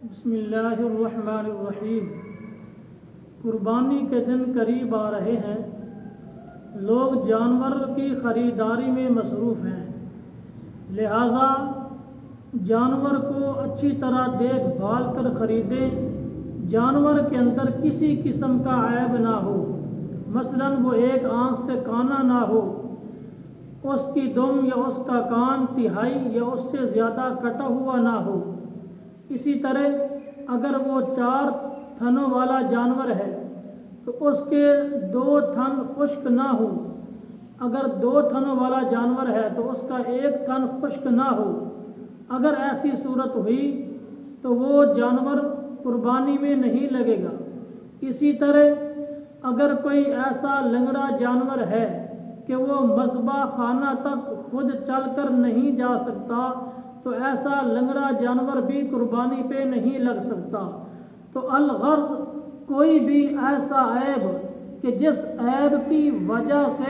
بسم اللہ الرحمن الرحیم۔ قربانی کے دن قریب آ رہے ہیں۔ لوگ جانور کی خریداری میں مصروف ہیں، لہذا جانور کو اچھی طرح دیکھ بھال کر خریدیں۔ جانور کے اندر کسی قسم کا عیب نہ ہو، مثلا وہ ایک آنکھ سے کانا نہ ہو، اس کی دم یا اس کا کان تہائی یا اس سے زیادہ کٹا ہوا نہ ہو۔ اسی طرح اگر وہ 4 تھنوں والا جانور ہے تو اس کے 2 تھن خشک نہ ہو۔ اگر 2 تھنوں والا جانور ہے تو اس کا 1 تھن خشک نہ ہو۔ اگر ایسی صورت ہوئی تو وہ جانور قربانی میں نہیں لگے گا۔ اسی طرح اگر کوئی ایسا لنگڑا جانور ہے کہ وہ مذبح خانہ تک خود چل کر نہیں جا سکتا تو ایسا لنگڑا جانور بھی قربانی پہ نہیں لگ سکتا۔ تو الغرض کوئی بھی ایسا عیب کہ جس عیب کی وجہ سے